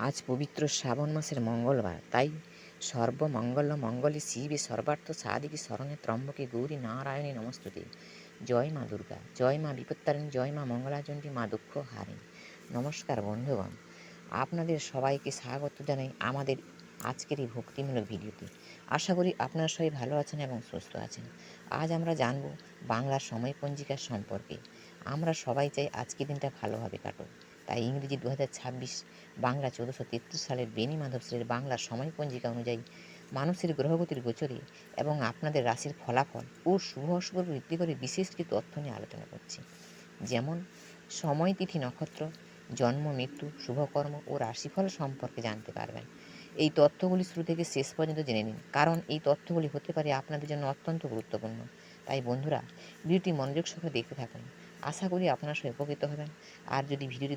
আজ পবিত্র শ্রাবণ মাসের মঙ্গলবার, তাই সর্বমঙ্গল মঙ্গলে শিবে সর্বার্থ সাধিকে শরণে ত্রম্বকে গৌরী নারায়ণী নমস্তুতে। জয় মা দুর্গা, জয় মা বিপত্তারিণী, জয় মা মঙ্গলাচণ্ডী, মা দুঃখ হারিণী। নমস্কার বন্ধুগণ, আপনাদের সবাইকে স্বাগত জানাই আমাদের আজকের এই ভক্তিমূলক ভিডিওতে। আশা করি আপনারা সবাই ভালো আছেন এবং সুস্থ আছেন। আজ আমরা জানব বাংলার সময় পঞ্জিকা সম্পর্কে। আমরা সবাই চাই আজকের দিনটা ভালোভাবে কাটুক, তাই ইংরেজি 2026 বাংলা 1433 সালের বেনি মাধবশ্রীর বাংলার সময় পঞ্জিকা অনুযায়ী মানুষের গ্রহগতির গোচরে এবং আপনাদের রাশির ফলাফল ও শুভ অশুভ ভিত্তি করে বিশেষ কিছু তথ্য নিয়ে আলোচনা করছি। যেমন সময়, তিথি, নক্ষত্র, জন্ম, মৃত্যু, শুভকর্ম ও রাশিফল সম্পর্কে জানতে পারবেন। এই তথ্যগুলি শুরু থেকে শেষ পর্যন্ত জেনে নিন, কারণ এই তথ্যগুলি হতে পারে আপনাদের জন্য অত্যন্ত গুরুত্বপূর্ণ। তাই বন্ধুরা, ভিডিওটি মনোযোগ সহকারে দেখতে থাকুন। আশা করি আপনারা সবাই উপকৃত হবেন। আর যদি ভিডিওটি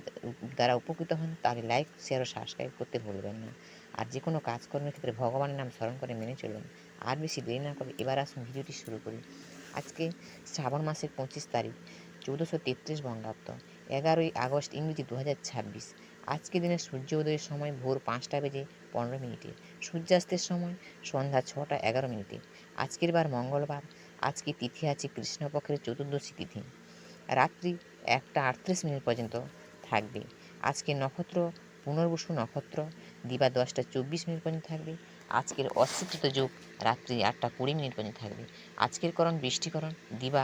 দ্বারা উপকৃত হন তাহলে লাইক, শেয়ার ও সাবস্ক্রাইব করতে ভুলবেন না। আর যে কোনো কাজকর্মের ক্ষেত্রে ভগবানের নাম স্মরণ করে মেনে চলুন। আর বেশি দেরি না করে এবার আসুন ভিডিওটি শুরু করি। আজকে শ্রাবণ মাসের 25 তারিখ, 1433 বঙ্গাব্দ, 11ই আগস্ট ইংরেজি 2026। আজকের দিনের সূর্য উদয়ের সময় ভোর 5টা বেজে 15 মিনিটে, সূর্যাস্তের সময় সন্ধ্যা 6টা 11 মিনিটে। আজকের বার মঙ্গলবার। আজকে তিথি আছে কৃষ্ণপক্ষের চতুর্দশী তিথি, রাত্রি 1টা 38 মিনিট পর্যন্ত থাকবে। আজকের নক্ষত্র পুনর্বসু নক্ষত্র, দিবা 10টা 24 মিনিট পর্যন্ত থাকবে। আজকের অস্বীকৃত যোগ রাত্রি 8টা 20 মিনিট পর্যন্ত থাকবে। আজকের করণ বৃষ্টিকরণ, দিবা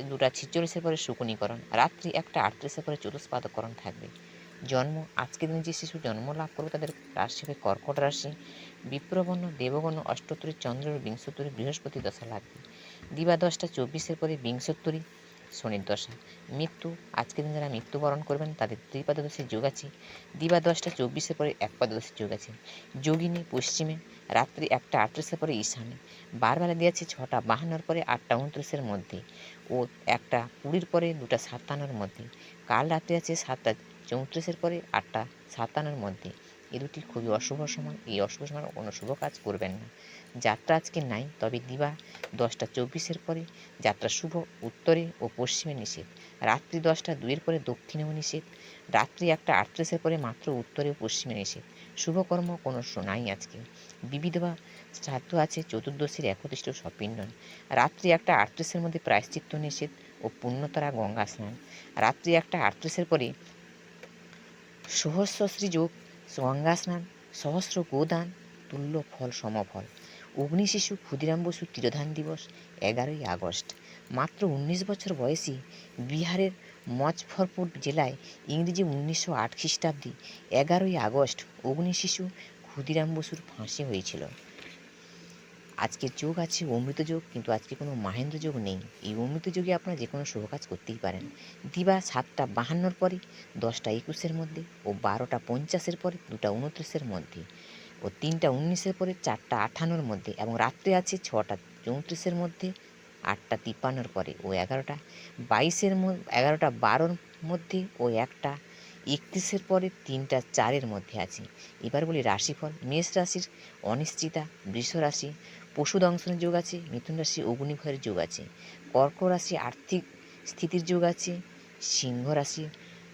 2টা 46-এর পরে শকুনিকরণ, রাত্রি 1টা 38-এর পরে চতুষ্পাদকরণ থাকবে। জন্ম, আজকের দিনে যে শিশু জন্ম লাভ করবে তাদের রাশি হবে কর্কট রাশি। বিপ্রবর্ণ, দেবগণ, অষ্টোত্তরী, চন্দ্র বিংশোত্তরী, বৃহস্পতি দশা লাগবে। দিবা 10টা 24-এর পরে বিংশোত্তরী, শনির দশা। মৃত্যু, আজকের দিন যারা মৃত্যুবরণ করবেন তাদের ত্রিপাদদশীর যোগ আছে। দিবা 10টা 24-এর পরে একপাদদশীর যোগ আছে। যোগিনী পশ্চিমে, রাত্রি 1টা 38-এর পরে ঈশানে। বারবেলা দিয়েছে 6টা 52-এর পরে 8টা 29-এর মধ্যে ও 1টা 20-এর পরে 2টা 57-এর মধ্যে। কাল রাত্রি আছে 7টা 34-এর পরে 8টা 57-এর মধ্যে। এই দুটি খুবই অশুভ সময়, এই অশুভ সময় কোনো শুভ কাজ করবেন না। যাত্রা আজকে নাই, তবে দিবা 10টা 24-এর পরে যাত্রা শুভ, উত্তরে ও পশ্চিমে নিষেধ। রাত্রি 10টা 2-এর পরে দক্ষিণেও নিষেধ। রাত্রি 1টা 38-এর পরে মাত্র উত্তরে ও পশ্চিমে নিষেধ। শুভকর্ম কোনো নাই আজকে। বিবিধবা শ্রাদ্ধ আছে চতুর্দশীর একত্রিষ্ট সপিণ্ডন। রাত্রি 1টা 38-এর মধ্যে প্রায়শ্চিত্ত নিষেধ ও পুণ্যতারা গঙ্গা স্নান। রাত্রি 1টা 38-এর পরে সহস্রশ্রী যোগ, গঙ্গা স্নান, সহস্র গোদান, তুল্য ফল সমফল। অগ্নিশিশু ক্ষুদিরাম বসু তিরোধান দিবস 11ই আগস্ট। মাত্র 19 বছর বয়সী বিহারের মুজফরপুর জেলায় ইংরেজি 1908 খ্রিস্টাব্দে 11ই আগস্ট অগ্নিশিশু ক্ষুদিরাম বসুর ফাঁসি হয়েছিল। আজকের যোগ আছে অমৃত যোগ, কিন্তু আজকে কোনো মাহেন্দ্র যোগ নেই। এই অমৃত যোগে আপনারা যে কোনো শুভ কাজ করতেই পারেন। দিবা 7টা 52-এর পরে 10টা 21-এর মধ্যে ও 12টা 50-এর পরে 2টা 29-এর মধ্যে ও 3টা 19-এর পরে 4টা 58-এর মধ্যে, এবং রাত্রে আছে 6টা 34-এর মধ্যে 8টা 53-এর পরে ও 11টা 22-এর 11টা 12-এর মধ্যে ও 1টা 31-এর পরে 3টা 4-এর মধ্যে আছে। এবার বলি রাশিফল। মেষ রাশির অনিশ্চিতা, বৃষ রাশি পশু দংশনের যোগ আছে, মিথুন রাশি অগ্নিভয়ের যোগ আছে, কর্ক রাশি আর্থিক স্থিতির যোগ আছে, সিংহ রাশি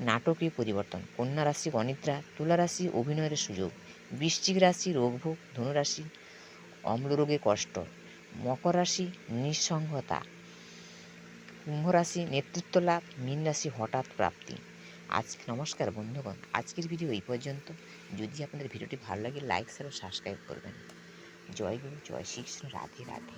নাটকীয় পরিবর্তন, কন্যা রাশি অনিদ্রা, তুলা রাশি অভিনয়ের সুযোগ, বৃশ্চিক রাশি রোগভোগ, ধনুরাশি অম্লরোগে কষ্ট, মকর রাশি নিঃসঙ্গতা, কুম্ভ রাশি নেতৃত্ব লাভ, মীন রাশি হঠাৎ প্রাপ্তি। নমস্কার বন্ধুগণ, আজকের ভিডিও এই পর্যন্ত। যদি আপনাদের ভিডিওটি ভালো লাগে লাইক শেয়ার ও সাবস্ক্রাইব করবেন। জয় গুরু, জয় শ্রীকৃষ্ণ, রাধে রাধে।